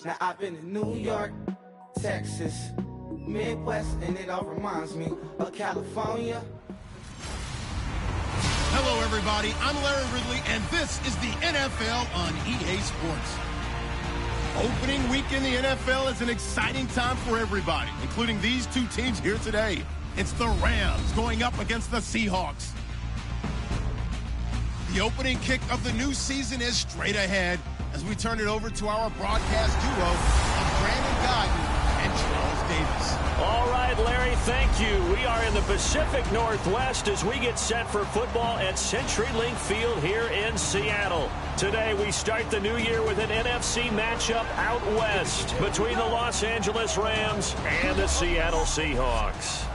Now I've been in New York, Texas, Midwest, and it all reminds me of California. Hello, everybody. I'm Larry Ridley, and this is the NFL on EA Sports. Opening week in the NFL is an exciting time for everybody, including these two teams here today. It's the Rams going up against the Seahawks. The opening kick of the new season is straight ahead as we turn it over to our broadcast duo of Brandon Godden and Charles Davis. All right, Larry, thank you. We are in the Pacific Northwest as we get set for football at CenturyLink Field here in Seattle. Today, we start the new year with an NFC matchup out west between the Los Angeles Rams and the Seattle Seahawks.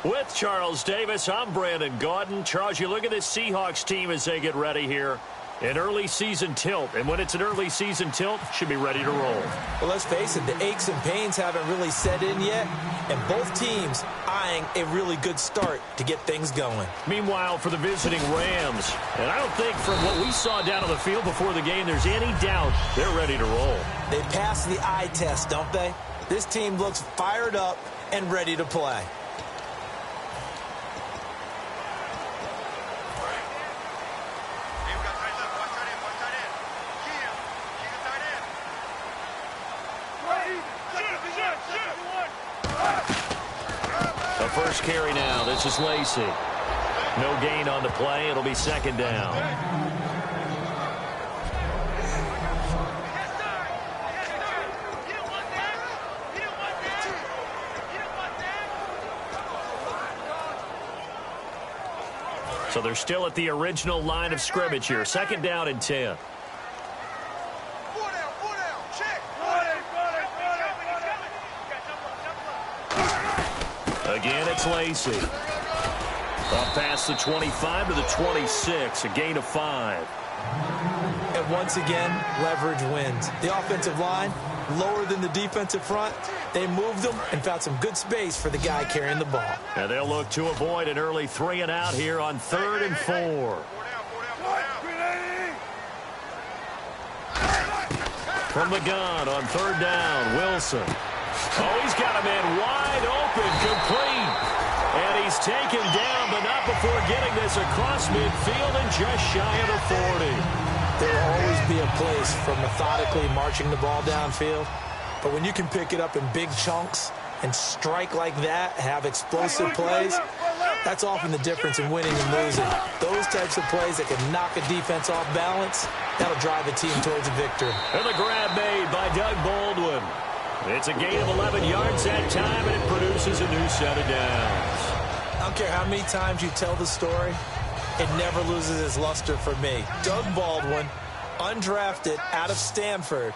With Charles Davis, I'm Brandon Gaudin. Charles, you look at this Seahawks team as they get ready here. An early season tilt, and when it's an early season tilt, should be ready to roll. Well, let's face it, the aches and pains haven't really set in yet, and both teams eyeing a really good start to get things going. Meanwhile, for the visiting Rams, and I don't think from what we saw down on the field before the game, there's any doubt they're ready to roll. They passed the eye test, don't they? This team looks fired up and ready to play. The first carry now. This is Lacey. No gain on the play. It'll be second down. So they're still at the original line of scrimmage here. Second down and 10. Again, it's Lacey. Up past the 25 to the 26, a gain of 5. And once again, leverage wins. The offensive line, lower than the defensive front. They moved them and found some good space for the guy carrying the ball. And they'll look to avoid an early 3 and out here on 3rd and 4. From the gun on 3rd down, Wilson. Oh, he's got a man wide open, complete. And he's taken down, but not before getting this across midfield and just shy of the 40. There will always be a place for methodically marching the ball downfield. But when you can pick it up in big chunks and strike like that, have explosive plays, that's often the difference in winning and losing. Those types of plays that can knock a defense off balance, that'll drive the team towards a victory. And the grab made by Doug Baldwin. It's a gain of 11 yards that time, and it produces a new set of downs. I don't care how many times you tell the story, it never loses its luster for me. Doug Baldwin, undrafted out of Stanford,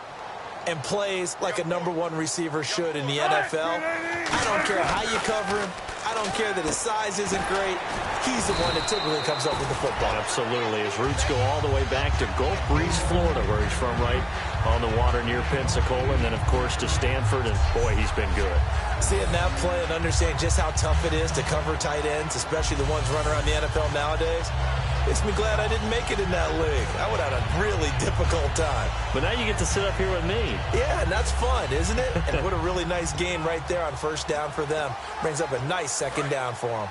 and plays like a #1 receiver should in the NFL. I don't care how you cover him. I don't care that his size isn't great. He's the one that typically comes up with the football. Absolutely. His roots go all the way back to Gulf Breeze, Florida, where he's from, right on the water near Pensacola, and then, of course, to Stanford, and, boy, he's been good. Seeing that play and understand just how tough it is to cover tight ends, especially the ones running around the NFL nowadays, makes me glad I didn't make it in that league. I would have had a really difficult time. But now you get to sit up here with me. Yeah, and that's fun, isn't it? And what a really nice gain right there on 1st down for them. Brings up a nice 2nd down for them.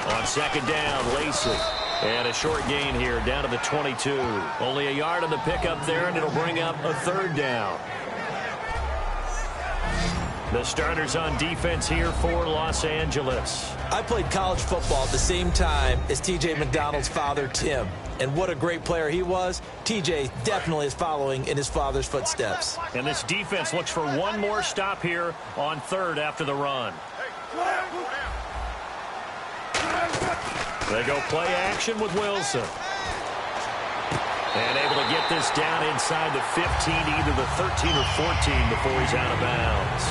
On 2nd down, Lacey. And a short gain here down to the 22. Only a yard on the pickup there, and it'll bring up a 3rd down. The starters on defense here for Los Angeles. I played college football at the same time as T.J. McDonald's father, Tim. And what a great player he was. T.J. definitely is following in his father's footsteps. And this defense looks for one more stop here on 3rd after the run. They go play action with Wilson. And able to get this down inside the 15, either the 13 or 14 before he's out of bounds.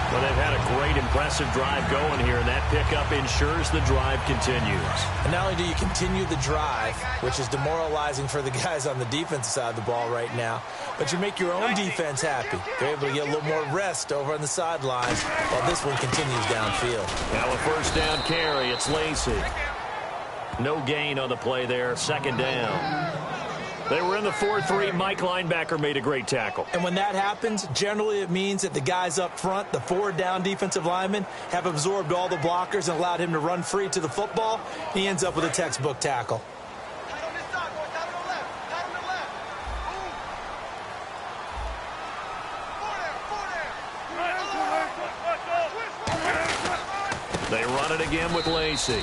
Well, they've had a great, impressive drive going here, and that pickup ensures the drive continues. And not only do you continue the drive, which is demoralizing for the guys on the defensive side of the ball right now, but you make your own defense happy. They're able to get a little more rest over on the sidelines while this one continues downfield. Now a first down carry. It's Lacey. No gain on the play there. Second down. They were in the 4-3. Mike linebacker made a great tackle. And when that happens, generally it means that the guys up front, the 4-down defensive linemen, have absorbed all the blockers and allowed him to run free to the football. He ends up with a textbook tackle. They run it again with Lacey.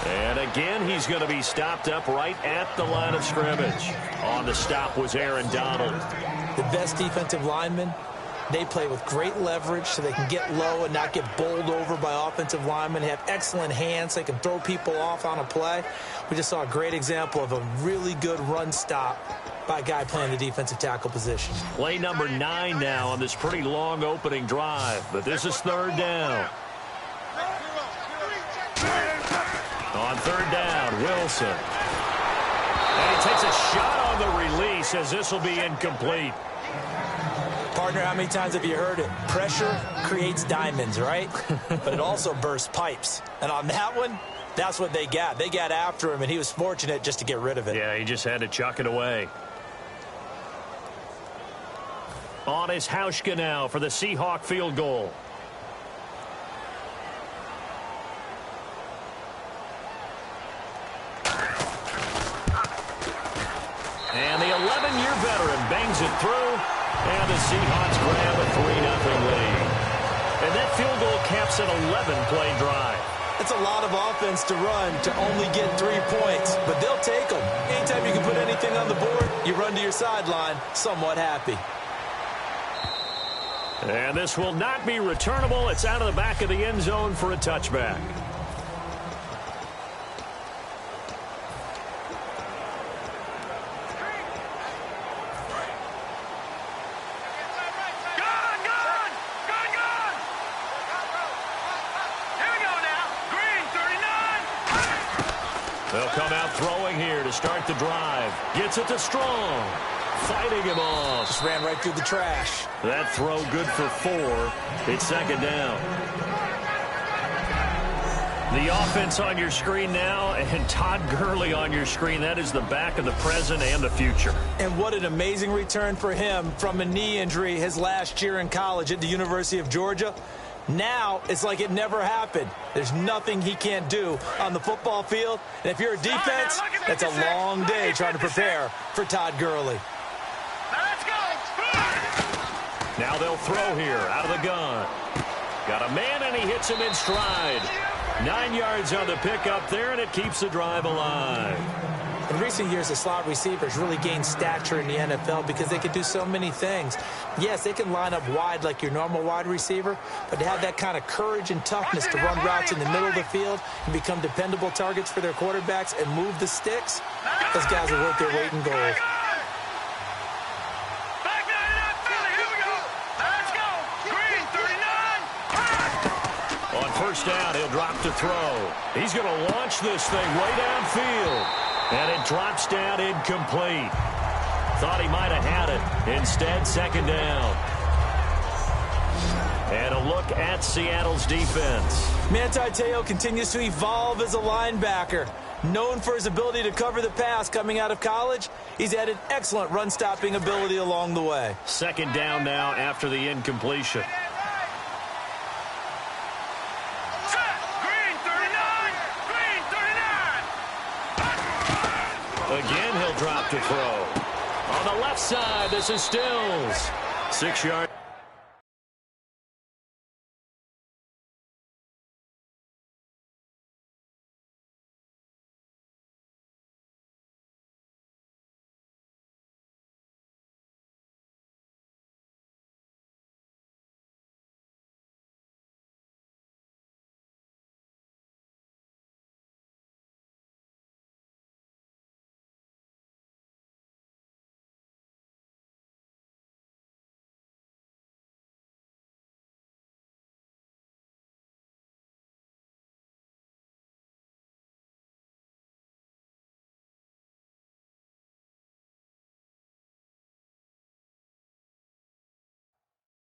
And again, he's going to be stopped up right at the line of scrimmage. On the stop was Aaron Donald. The best defensive linemen, they play with great leverage so they can get low and not get bowled over by offensive linemen. They have excellent hands. They can throw people off on a play. We just saw a great example of a really good run stop by a guy playing the defensive tackle position. Play number 9 now on this pretty long opening drive. But this is third down. On third down, Wilson. And he takes a shot on the release as this will be incomplete. Partner, how many times have you heard it? Pressure creates diamonds, right? But it also bursts pipes. And on that one, that's what they got. They got after him, and he was fortunate just to get rid of it. Yeah, he just had to chuck it away. On is Hauschka now for the Seahawk field goal. And the 11-year veteran bangs it through, and the Seahawks grab a 3-0 lead. And that field goal caps an 11-play drive. It's a lot of offense to run to only get 3 points, but they'll take them. Anytime you can put anything on the board, you run to your sideline somewhat happy. And this will not be returnable. It's out of the back of the end zone for a touchback. They'll come out throwing here to start the drive. Gets it to Strong. Fighting him off. Just ran right through the trash. That throw good for 4. It's second down. The offense on your screen now, and Todd Gurley on your screen. That is the back of the present and the future. And what an amazing return for him from a knee injury his last year in college at the University of Georgia. Now it's like it never happened. There's nothing he can't do on the football field. And if you're a defense, that's a long day trying to prepare for Todd Gurley. Now they'll throw here out of the gun. Got a man, and he hits him in stride. 9 yards on the pickup there, and it keeps the drive alive. In recent years, the slot receivers really gained stature in the NFL because they can do so many things. Yes, they can line up wide like your normal wide receiver, but to have that kind of courage and toughness to run routes in the middle of the field and become dependable targets for their quarterbacks and move the sticks, those guys are worth their weight in gold. On first down, he'll drop to throw. He's going to launch this thing way downfield. And it drops down incomplete. Thought he might have had it. Instead, second down. And a look at Seattle's defense. Manti Te'o continues to evolve as a linebacker. Known for his ability to cover the pass coming out of college, he's added excellent run-stopping ability along the way. Second down now after the incompletion. Again, he'll drop to throw. On the left side, this is Stills. 6 yards.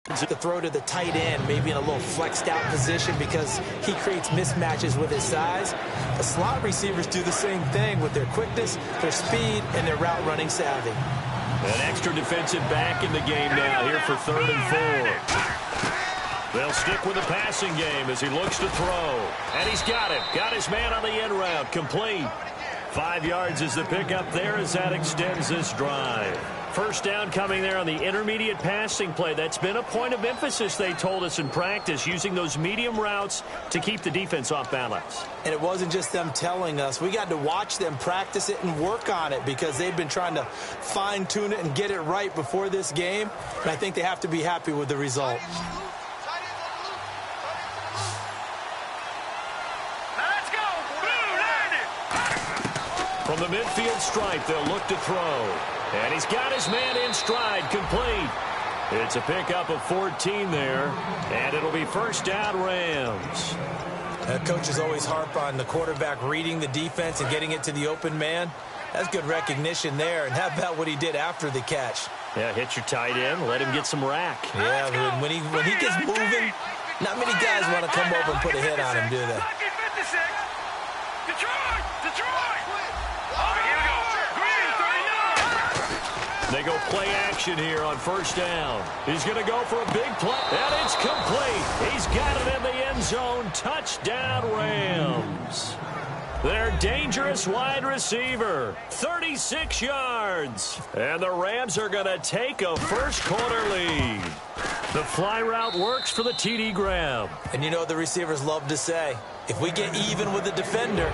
The throw to the tight end, maybe in a little flexed out position because he creates mismatches with his size. The slot receivers do the same thing with their quickness, their speed, and their route running savvy. An extra defensive back in the game now here for 3rd and 4. They'll stick with the passing game as he looks to throw. And he's got it. Got his man on the end route. Complete. 5 yards is the pickup there as that extends this drive. First down coming there on the intermediate passing play. That's been a point of emphasis, they told us in practice, using those medium routes to keep the defense off balance. And it wasn't just them telling us. We got to watch them practice it and work on it because they've been trying to fine-tune it and get it right before this game. And I think they have to be happy with the result. From the midfield stripe, they'll look to throw. And he's got his man in stride, complete. It's a pickup of 14 there, and it'll be first down Rams. Coaches always harp on the quarterback reading the defense and getting it to the open man. That's good recognition there. And how about what he did after the catch? Yeah, hit your tight end, let him get some rack. Yeah, when he gets moving, not many guys want to come over and put a hit on him, do they? They go play action here on first down. He's going to go for a big play, and it's complete. He's got it in the end zone. Touchdown, Rams. Their dangerous wide receiver, 36 yards. And the Rams are going to take a first-quarter lead. The fly route works for the TD grab. And you know what the receivers love to say? If we get even with the defender,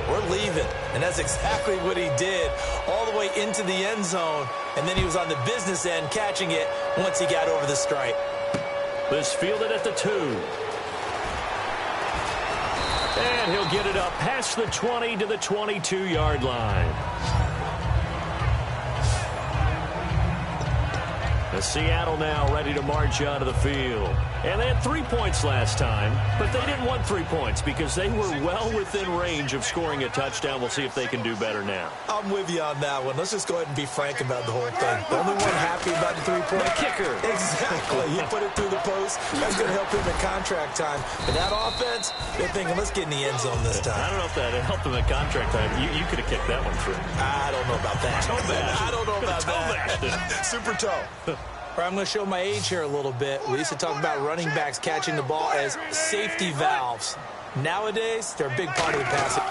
we're leaving. And that's exactly what he did, all the way into the end zone. And then he was on the business end catching it once he got over the stripe. This fielded at the 2. And he'll get it up past the 20 to the 22-yard line. The Seattle now ready to march out of the field. And they had 3 points last time, but they didn't want 3 points because they were well within range of scoring a touchdown. We'll see if they can do better now. I'm with you on that one. Let's just go ahead and be frank about the whole thing. The only one happy about the 3-point kicker. Exactly. He put it through the post. That's going to help him in contract time. But that offense, they're thinking, let's get in the end zone this time. I don't know if that helped him at contract time. You could have kicked that one through. I don't know about that. I don't know about that. Super toe. I'm going to show my age here a little bit. We used to talk about running backs catching the ball as safety valves. Nowadays, they're a big part of the passing.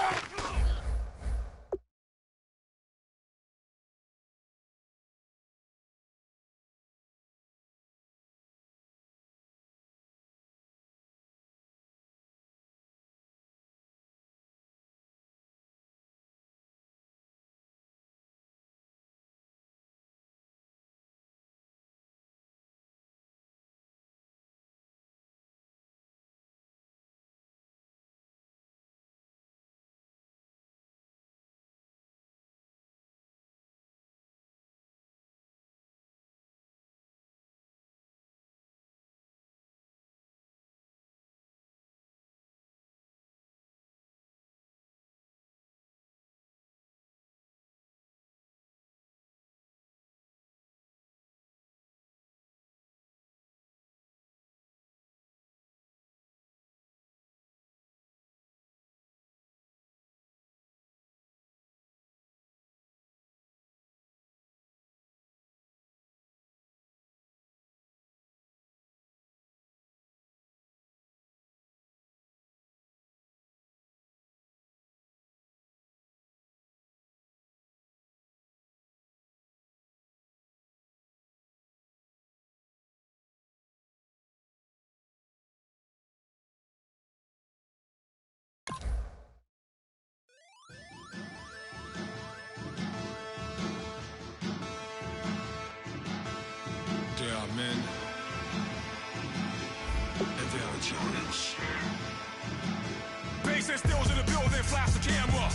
Men. Challenge. Bass and stills in the building, flash the camera.